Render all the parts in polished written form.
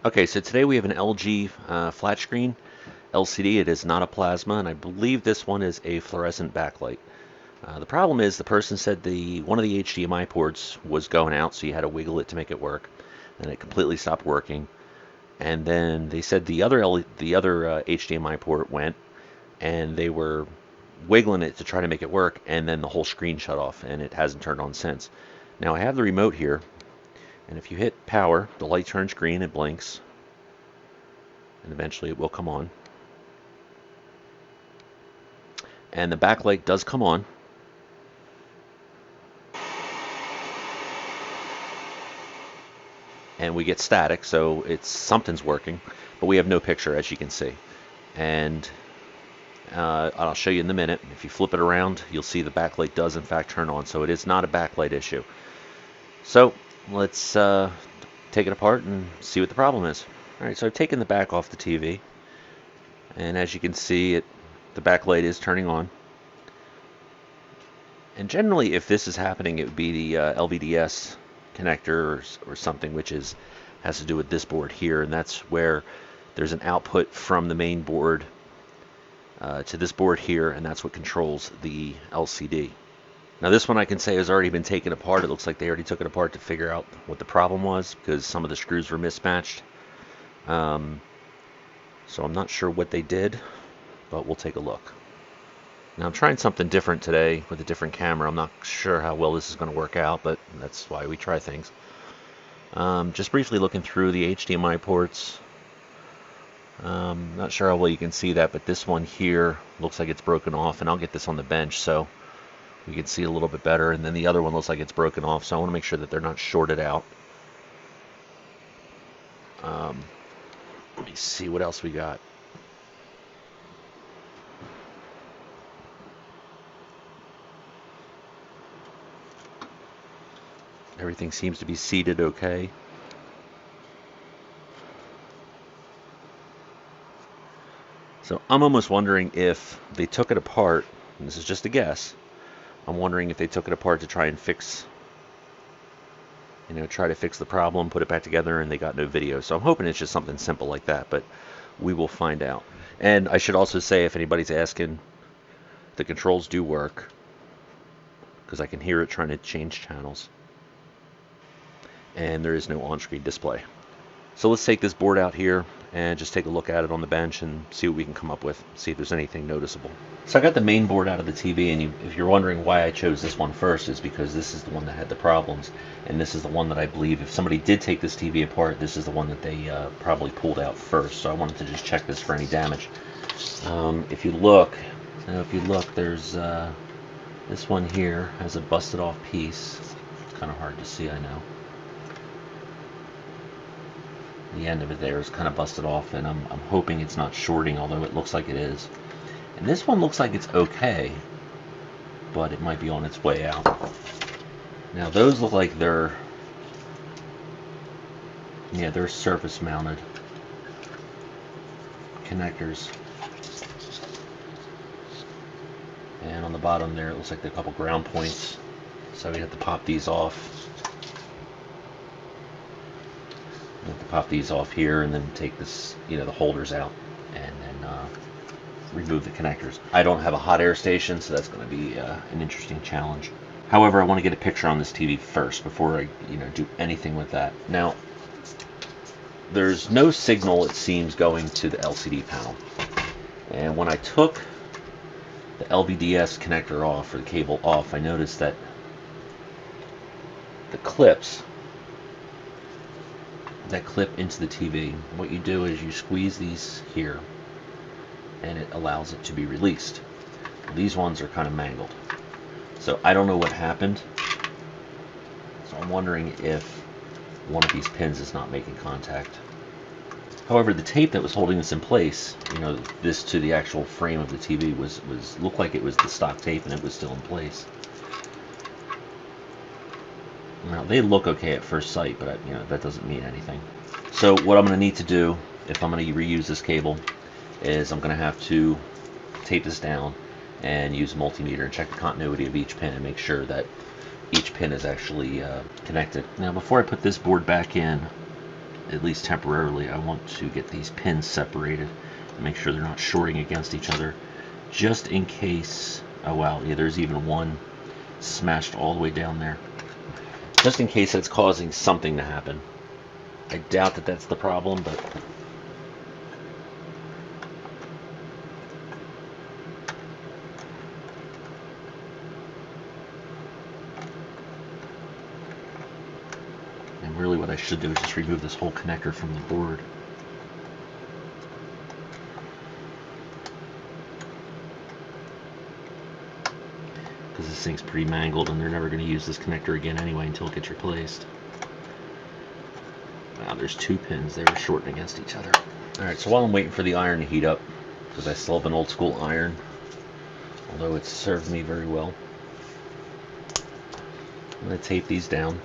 Okay, so today we have an LG flat screen LCD. It is not a plasma, and I believe this one is a fluorescent backlight. The problem is the person said one of the HDMI ports was going out, so you had to wiggle it to make it work, and it completely stopped working. And then they said the other HDMI port went, and they were wiggling it to try to make it work, and then the whole screen shut off, and it hasn't turned on since. Now I have the remote here, and if you hit power, the light turns green, it blinks, and eventually it will come on. And the backlight does come on. And we get static, so something's working, but we have no picture, as you can see. And I'll show you in a minute. If you flip it around, you'll see the backlight does in fact turn on, so it is not a backlight issue. So let's take it apart and see what the problem is. Alright, so I've taken the back off the TV, and as you can see, the backlight is turning on. And generally, if this is happening, it would be the LVDS connector or something, which has to do with this board here, and that's where there's an output from the main board to this board here, and that's what controls the LCD. Now this one I can say has already been taken apart. It looks like they already took it apart to figure out what the problem was, because some of the screws were mismatched. So I'm not sure what they did, but we'll take a look. Now I'm trying something different today with a different camera. I'm not sure how well this is going to work out, but that's why we try things. Just briefly looking through the HDMI ports. Not sure how well you can see that, but this one here looks like it's broken off, and I'll get this on the bench so we can see a little bit better. And then the other one looks like it's broken off, so I want to make sure that they're not shorted out. Let me see what else we got. Everything seems to be seated okay. So I'm almost wondering if they took it apart, and this is just a guess, I'm wondering if they took it apart to try and try to fix the problem, put it back together, and they got no video. So I'm hoping it's just something simple like that, but we will find out. And I should also say, if anybody's asking, the controls do work, because I can hear it trying to change channels. And there is no on-screen display. So let's take this board out here and just take a look at it on the bench and see what we can come up with, see if there's anything noticeable. So I got the main board out of the TV, and if you're wondering why I chose this one first, is because this is the one that had the problems, and this is the one that I believe if somebody did take this TV apart, this is the one that they probably pulled out first. So I wanted to just check this for any damage. If you look, there's this one here has a busted off piece. It's kind of hard to see, I know. The end of it there is kind of busted off, and I'm hoping it's not shorting, although it looks like it is. And this one looks like it's okay, but it might be on its way out. Now those look like they're surface mounted connectors. And on the bottom there, it looks like there are a couple ground points, so we have to pop these off. We have to pop these off here, and then take this, the holders out, and then remove the connectors. I don't have a hot air station, so that's going to be an interesting challenge. However, I want to get a picture on this TV first before I, do anything with that. Now, there's no signal, it seems, going to the LCD panel. And when I took the LVDS connector off, or the cable off, I noticed that the clips that clip into the TV, what you do is you squeeze these here, and it allows it to be released. These ones are kind of mangled, so I don't know what happened. So I'm wondering if one of these pins is not making contact. However, the tape that was holding this in place, this to the actual frame of the TV looked like it was the stock tape, and it was still in place. Now, they look okay at first sight, but that doesn't mean anything. So what I'm going to need to do, if I'm going to reuse this cable, is I'm going to have to tape this down and use a multimeter and check the continuity of each pin and make sure that each pin is actually connected. Now, before I put this board back in, at least temporarily, I want to get these pins separated and make sure they're not shorting against each other, just in case. Oh wow, yeah, there's even one smashed all the way down there. Just in case it's causing something to happen. I doubt that that's the problem, but and really what I should do is just remove this whole connector from the board. Because this thing's pretty mangled and they're never going to use this connector again anyway until it gets replaced. Wow, there's two pins there shorting against each other. Alright, so while I'm waiting for the iron to heat up, because I still have an old school iron, although it's served me very well, I'm going to tape these down.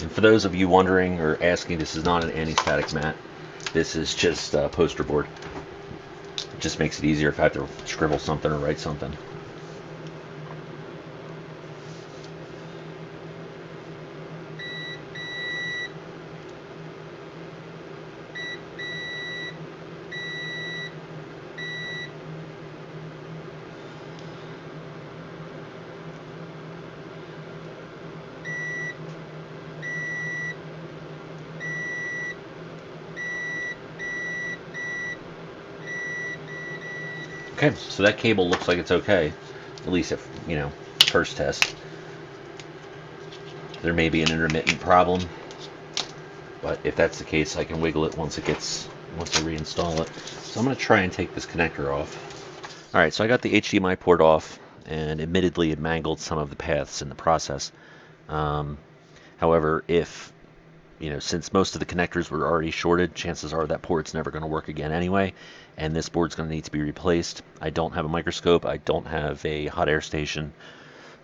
And for those of you wondering or asking, this is not an anti-static mat. This is just poster board. It just makes it easier if I have to scribble something or write something. Okay, so that cable looks like it's okay, at least if, you know, first test. There may be an intermittent problem, but if that's the case, I can wiggle it once I reinstall it. So I'm going to try and take this connector off. Alright, so I got the HDMI port off, and admittedly it mangled some of the paths in the process. However, if, you know, since most of the connectors were already shorted, chances are that port's never going to work again anyway, and this board's going to need to be replaced. I don't have a microscope, I don't have a hot air station,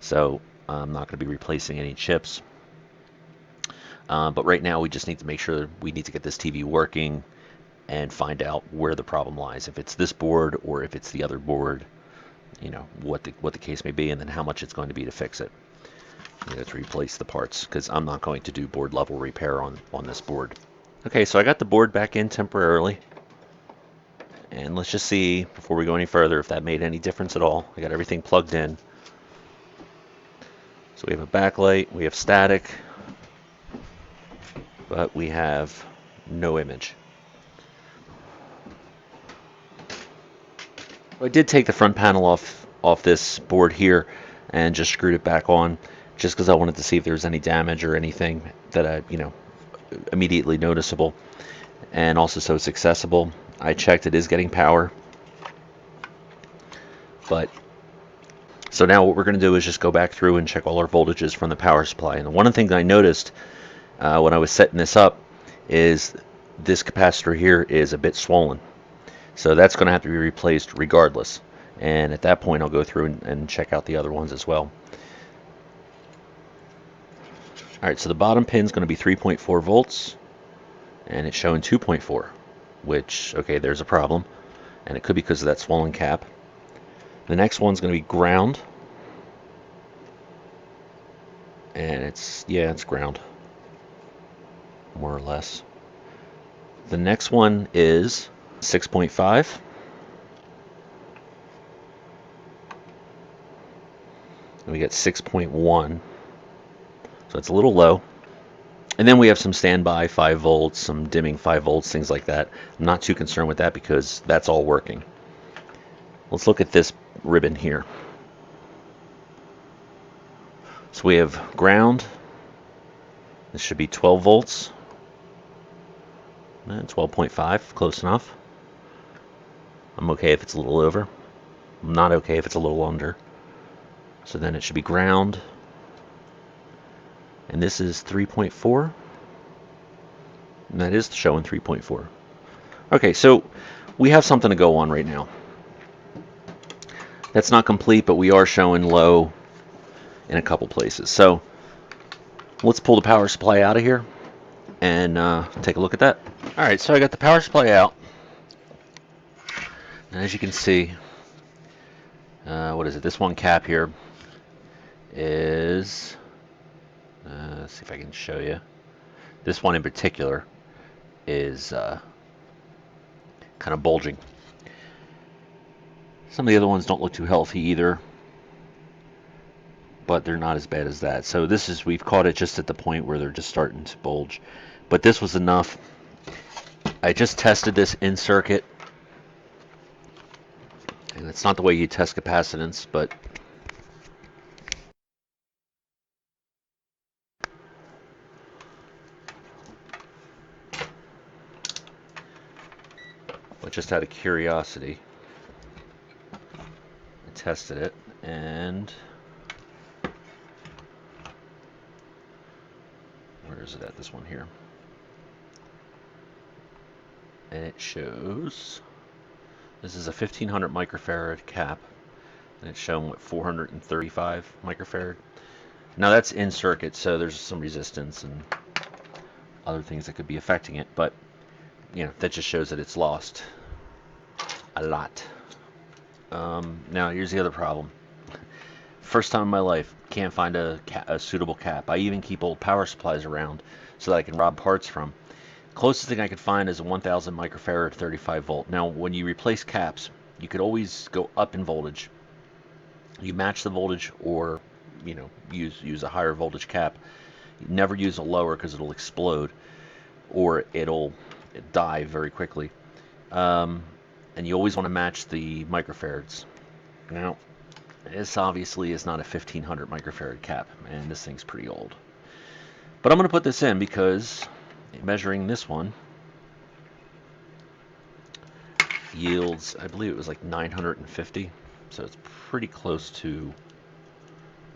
so I'm not going to be replacing any chips. But right now we just need to make sure we need to get this TV working and find out where the problem lies. If it's this board or if it's the other board, you know, what the case may be, and then how much it's going to be to fix it. You know, to replace the parts, because I'm not going to do board level repair on this board. Okay, so I got the board back in temporarily, and let's just see before we go any further if that made any difference at all. I got everything plugged in. So we have a backlight, we have static, but we have no image. I did take the front panel off this board here and just screwed it back on, just because I wanted to see if there was any damage or anything that I, you know, immediately noticeable, and also so it's accessible. I checked, it is getting power, but so now what we're going to do is just go back through and check all our voltages from the power supply. And one of the things I noticed when I was setting this up is this capacitor here is a bit swollen, so that's going to have to be replaced regardless, and at that point I'll go through and check out the other ones as well. Alright, so the bottom pin is going to be 3.4 volts, and it's showing 2.4, which, okay, there's a problem, and it could be because of that swollen cap. The next one's going to be ground, and it's ground, more or less. The next one is 6.5. And we get 6.1. So it's a little low. And then we have some standby 5 volts, some dimming 5 volts, things like that. I'm not too concerned with that because that's all working. Let's look at this ribbon here. So we have ground. This should be 12 volts. 12.5, close enough. I'm okay if it's a little over. I'm not okay if it's a little under. So then it should be ground. And this is 3.4. And that is showing 3.4. Okay, so we have something to go on right now. That's not complete, but we are showing low in a couple places. So let's pull the power supply out of here and take a look at that. Alright, so I got the power supply out. And as you can see, what is it? This one cap here is Let's see if I can show you. This one in particular is kind of bulging. Some of the other ones don't look too healthy either, but they're not as bad as that. So this is, we've caught it just at the point where they're just starting to bulge. But this was enough. I just tested this in circuit, and it's not the way you test capacitance, but just out of curiosity, I tested it, and where is it at? This one here. And it shows this is a 1500 microfarad cap, and it's shown with 435 microfarad. Now that's in circuit, so there's some resistance and other things that could be affecting it, but you know, that just shows that it's lost a lot. Now here's the other problem. First time in my life, can't find a suitable cap. I even keep old power supplies around so that I can rob parts from. Closest thing I could find is a 1000 microfarad 35 volt. Now when you replace caps, you could always go up in voltage. You match the voltage, or you know, use a higher voltage cap. You never use a lower because it'll explode, or it'll die very quickly. And you always want to match the microfarads. Now, this obviously is not a 1500 microfarad cap, and this thing's pretty old. But I'm going to put this in because measuring this one yields, I believe it was like 950, so it's pretty close to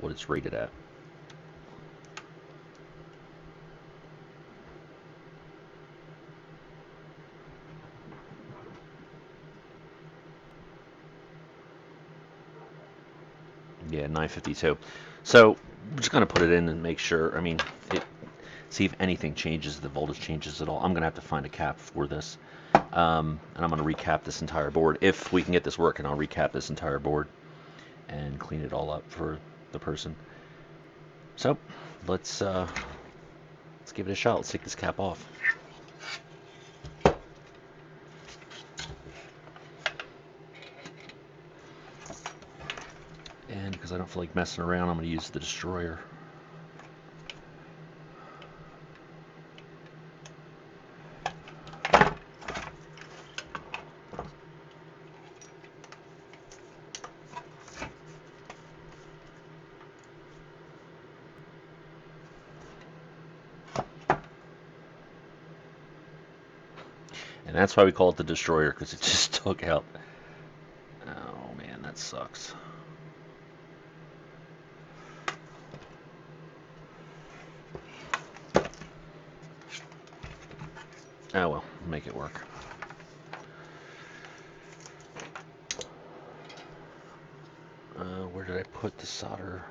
what it's rated at. Yeah, 952. So I'm just going to put it in and make sure, I mean, see if anything changes, the voltage changes at all. I'm going to have to find a cap for this. And I'm going to recap this entire board. If we can get this working, I'll recap this entire board and clean it all up for the person. So let's give it a shot. Let's take this cap off. And because I don't feel like messing around, I'm going to use the destroyer. And that's why we call it the destroyer, because it just took out. Oh man, that sucks. Oh well, make it work. Where did I put the solder?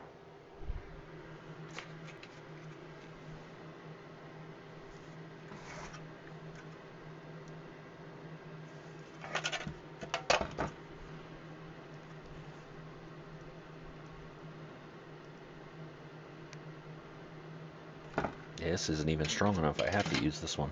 Yeah, this isn't even strong enough. I have to use this one.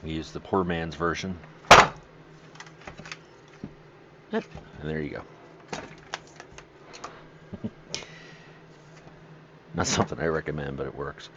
We use the poor man's version. Yep. And there you go. Not something I recommend, but it works.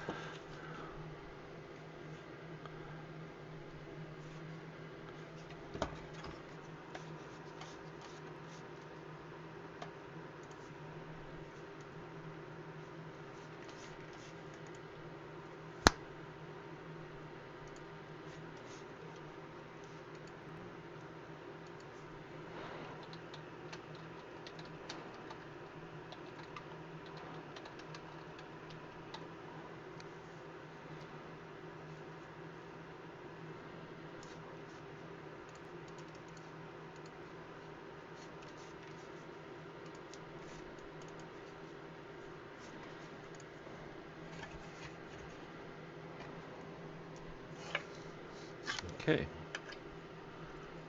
Okay,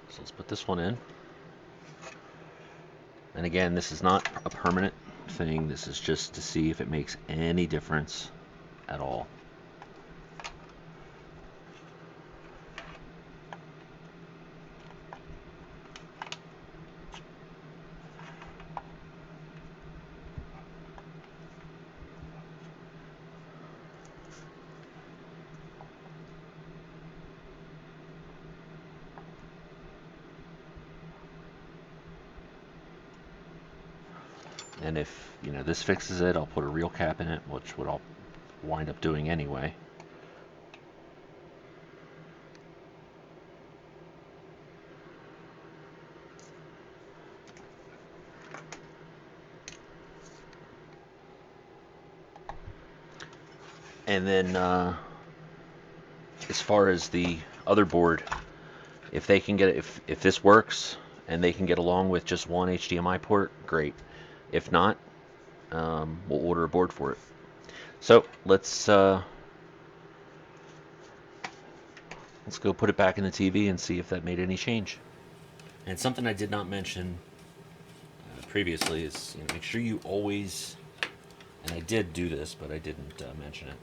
so let's put this one in. And again, this is not a permanent thing. This is just to see if it makes any difference at all. And if, this fixes it, I'll put a real cap in it, which what I'll wind up doing anyway. And then as far as the other board, if they can get it, if this works and they can get along with just one HDMI port, great. If not, we'll order a board for it. So let's go put it back in the TV and see if that made any change. And something I did not mention previously is, make sure you always, and I did do this, but I didn't mention it.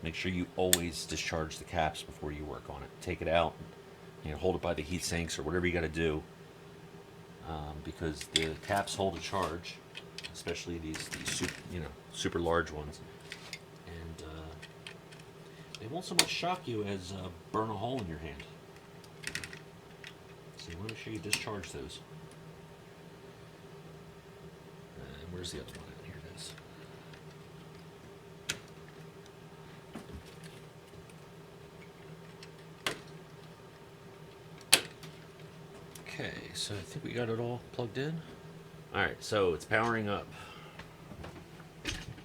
Make sure you always discharge the caps before you work on it. Take it out, hold it by the heat sinks or whatever you got to do, because the caps hold a charge, especially these super large ones, and they won't so much shock you as burn a hole in your hand. So you want to make sure you discharge those. And where's the other one? Here it is. Okay, so I think we got it all plugged in. Alright, so it's powering up.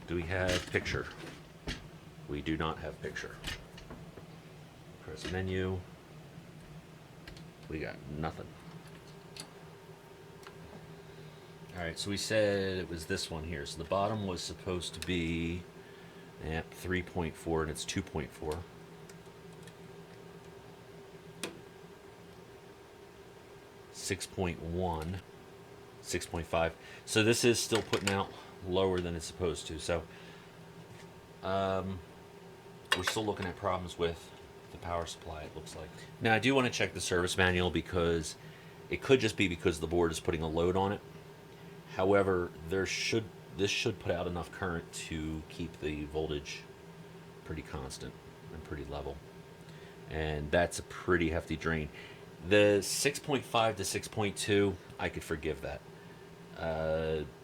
Do we have picture? We do not have picture. Press menu. We got nothing. Alright, so we said it was this one here. So the bottom was supposed to be 3.4 and it's 2.4. 6.1, 6.5. So this is still putting out lower than it's supposed to. So we're still looking at problems with the power supply, it looks like. Now I do want to check the service manual because it could just be because the board is putting a load on it. However, this should put out enough current to keep the voltage pretty constant and pretty level. And that's a pretty hefty drain. The 6.5 to 6.2, I could forgive that.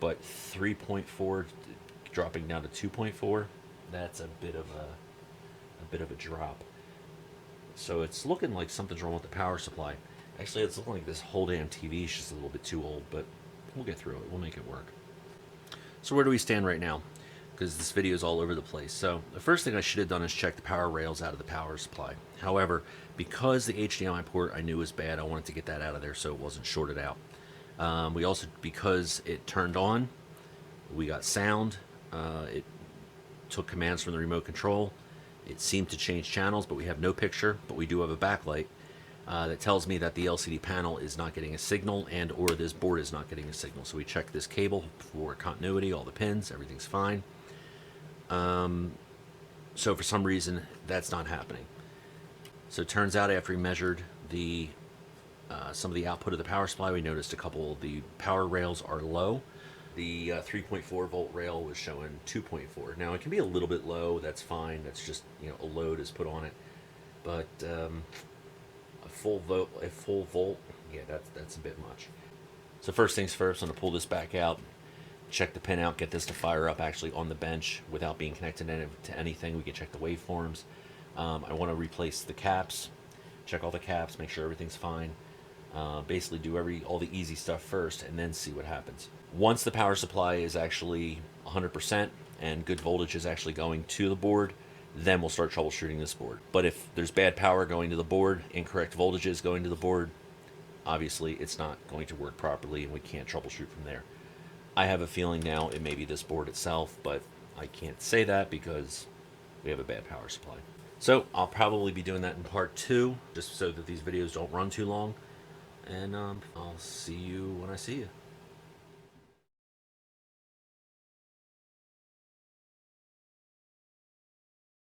But 3.4 dropping down to 2.4, that's a bit of a drop. So it's looking like something's wrong with the power supply. Actually, it's looking like this whole damn TV is just a little bit too old, but we'll get through it. We'll make it work. So where do we stand right now? Because this video is all over the place. So the first thing I should have done is check the power rails out of the power supply. However, because the HDMI port I knew was bad, I wanted to get that out of there so it wasn't shorted out. We also, because it turned on, we got sound. It took commands from the remote control. It seemed to change channels, but we have no picture, but we do have a backlight that tells me that the LCD panel is not getting a signal and or this board is not getting a signal. So we checked this cable for continuity, all the pins, everything's fine. So for some reason, that's not happening. So it turns out after we measured the some of the output of the power supply, we noticed a couple of the power rails are low. The 3.4 volt rail was showing 2.4. Now it can be a little bit low, that's fine. That's just, a load is put on it. But a full volt, yeah, that's a bit much. So first things first, I'm gonna pull this back out, check the pin out, get this to fire up actually on the bench without being connected to anything. We can check the waveforms. I want to replace the caps, check all the caps, make sure everything's fine. Basically do all the easy stuff first and then see what happens. Once the power supply is actually 100% and good voltage is actually going to the board, then we'll start troubleshooting this board. But if there's bad power going to the board, incorrect voltages going to the board, obviously it's not going to work properly and we can't troubleshoot from there. I have a feeling now it may be this board itself, but I can't say that because we have a bad power supply. So I'll probably be doing that in part 2, just so that these videos don't run too long. And I'll see you when I see you.